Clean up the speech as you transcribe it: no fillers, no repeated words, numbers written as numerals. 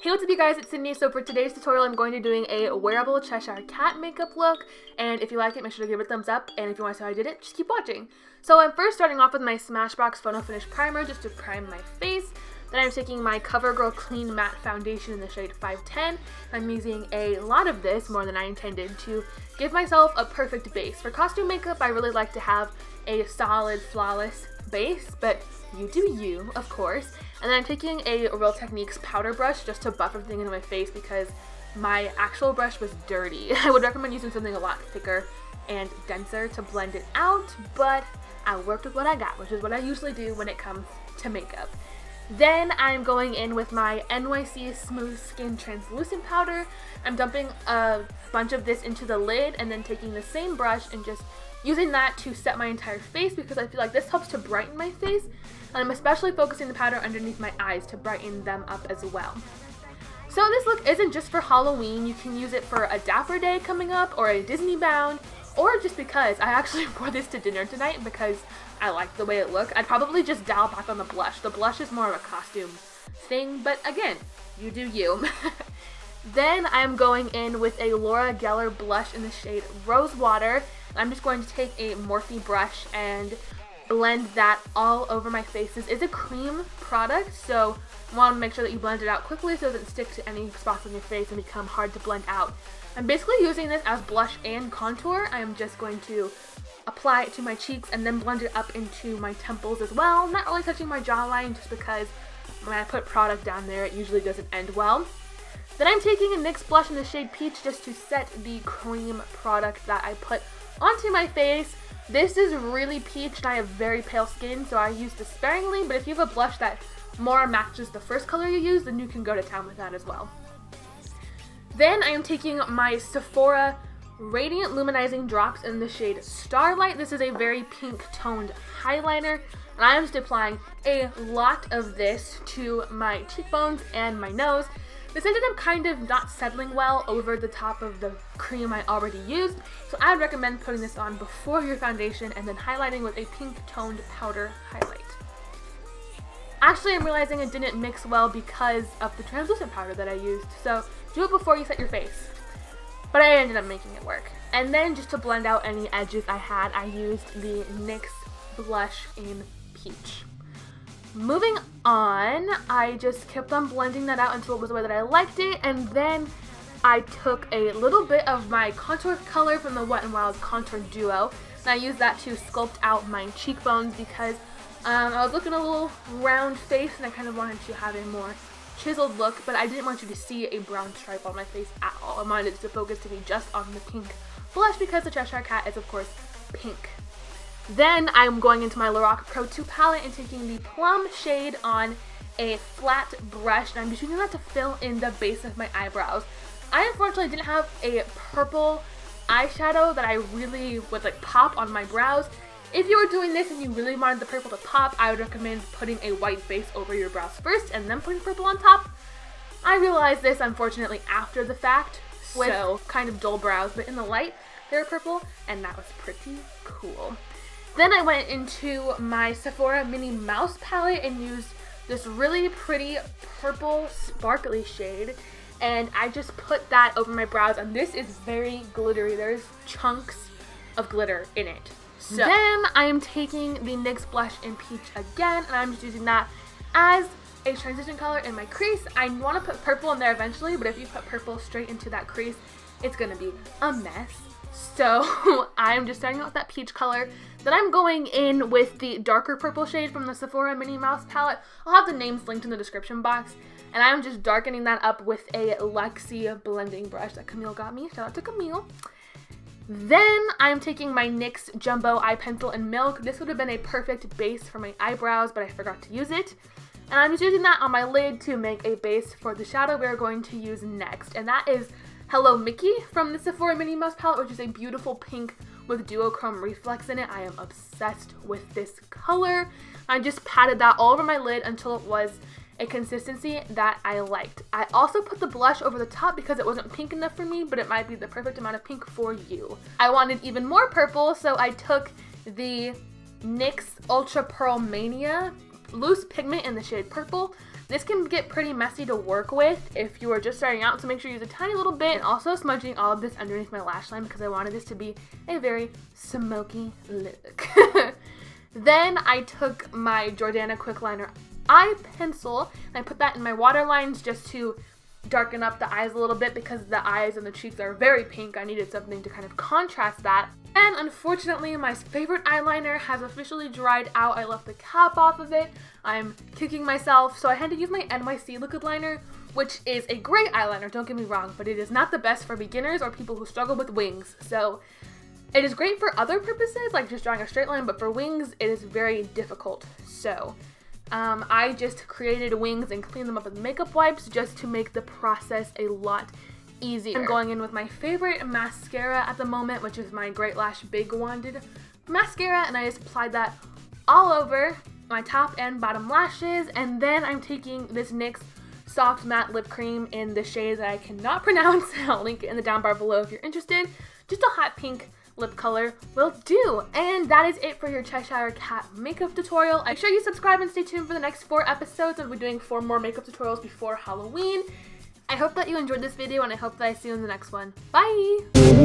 Hey, what's up you guys, it's Sydney. So for today's tutorial, I'm going to be doing a wearable Cheshire cat makeup look, and if you like it, make sure to give it a thumbs up, and if you want to see how I did it, just keep watching. So I'm first starting off with my Smashbox Photo Finish Primer just to prime my face. Then I'm taking my CoverGirl Clean Matte Foundation in the shade 510. I'm using a lot of this, more than I intended, to give myself a perfect base. For costume makeup, I really like to have a solid, flawless base, but you do you, of course. And then I'm taking a Real Techniques powder brush just to buff everything into my face because my actual brush was dirty. I would recommend using something a lot thicker and denser to blend it out, but I worked with what I got, which is what I usually do when it comes to makeup. Then I'm going in with my NYC Smooth Skin Translucent Powder. I'm dumping a bunch of this into the lid and then taking the same brush and just using that to set my entire face because I feel like this helps to brighten my face. And I'm especially focusing the powder underneath my eyes to brighten them up as well. So this look isn't just for Halloween. You can use it for a Dapper Day coming up or a Disney bound, or just because I actually wore this to dinner tonight because I liked the way it looked. I'd probably just dial back on the blush. The blush is more of a costume thing, but again, you do you. Then I'm going in with a Laura Geller blush in the shade Rose Water. I'm just going to take a Morphe brush and blend that all over my face. This is a cream product, so you want to make sure that you blend it out quickly so it doesn't stick to any spots on your face and become hard to blend out. I'm basically using this as blush and contour. I'm just going to apply it to my cheeks and then blend it up into my temples as well. I'm not really touching my jawline just because when I put product down there, it usually doesn't end well. Then I'm taking a NYX blush in the shade Peach just to set the cream product that I put onto my face. This is really peach and I have very pale skin, so I use this sparingly, but if you have a blush that more matches the first color you use, then you can go to town with that as well. Then I am taking my Sephora Radiant Luminizing Drops in the shade Starlight. This is a very pink toned highlighter, and I am just applying a lot of this to my cheekbones and my nose. This ended up kind of not settling well over the top of the cream I already used, so I would recommend putting this on before your foundation and then highlighting with a pink toned powder highlight. Actually, I'm realizing it didn't mix well because of the translucent powder that I used, so do it before you set your face. But I ended up making it work. And then just to blend out any edges I had, I used the NYX blush in Peach. Moving on, I just kept on blending that out until it was the way that I liked it, and then I took a little bit of my contour color from the Wet n Wild Contour Duo, and I used that to sculpt out my cheekbones because I was looking a little round face and I kind of wanted to have a more chiseled look, but I didn't want you to see a brown stripe on my face at all. I wanted the focus to be just on the pink blush because the Cheshire Cat is of course pink. Then I'm going into my Lorac Pro 2 palette and taking the Plum shade on a flat brush, and I'm just using that to fill in the base of my eyebrows. I unfortunately didn't have a purple eyeshadow that I really would like pop on my brows. If you were doing this and you really wanted the purple to pop, I would recommend putting a white base over your brows first and then putting purple on top. I realized this unfortunately after the fact with kind of dull brows, but in the light they were purple and that was pretty cool. Then I went into my Sephora Mini Mouse palette and used this really pretty purple sparkly shade, and I just put that over my brows, and this is very glittery. There's chunks of glitter in it. So then I am taking the NYX blush in Peach again, and I'm just using that as a transition color in my crease. I want to put purple in there eventually, but if you put purple straight into that crease, it's going to be a mess. So I'm just starting out with that peach color. Then I'm going in with the darker purple shade from the Sephora Mini Mouse palette. I'll have the names linked in the description box. And I'm just darkening that up with a Luxie blending brush that Camille got me. Shout out to Camille. Then I'm taking my NYX Jumbo Eye Pencil in Milk. This would have been a perfect base for my eyebrows, but I forgot to use it. And I'm just using that on my lid to make a base for the shadow we're going to use next. And that is Hello Mickey from the Sephora Mini Mouse palette, which is a beautiful pink with duochrome reflex in it. I am obsessed with this color. I just patted that all over my lid until it was a consistency that I liked. I also put the blush over the top because it wasn't pink enough for me, but it might be the perfect amount of pink for you. I wanted even more purple, so I took the NYX Ultra Pearl Mania loose pigment in the shade Purple. This can get pretty messy to work with if you are just starting out, so make sure you use a tiny little bit. And also smudging all of this underneath my lash line because I wanted this to be a very smoky look. Then I took my Jordana Quick Liner eye pencil and I put that in my waterlines just to darken up the eyes a little bit because the eyes and the cheeks are very pink. I needed something to kind of contrast that. And unfortunately, my favorite eyeliner has officially dried out. I left the cap off of it. I'm kicking myself, so I had to use my NYC liquid liner, which is a great eyeliner, don't get me wrong, but it is not the best for beginners or people who struggle with wings. So it is great for other purposes, like just drawing a straight line, but for wings, it is very difficult. So I just created wings and cleaned them up with makeup wipes just to make the process a lot easier. I'm going in with my favorite mascara at the moment, which is my Great Lash Big Wanded mascara, and I just applied that all over my top and bottom lashes. And then I'm taking this NYX Soft Matte Lip Cream in the shade that I cannot pronounce. I'll link it in the down bar below if you're interested. Just a hot pink lip color will do. And that is it for your Cheshire Cat makeup tutorial. Make sure you subscribe and stay tuned for the next 4 episodes. I'll be doing 4 more makeup tutorials before Halloween. I hope that you enjoyed this video and I hope that I see you in the next one. Bye!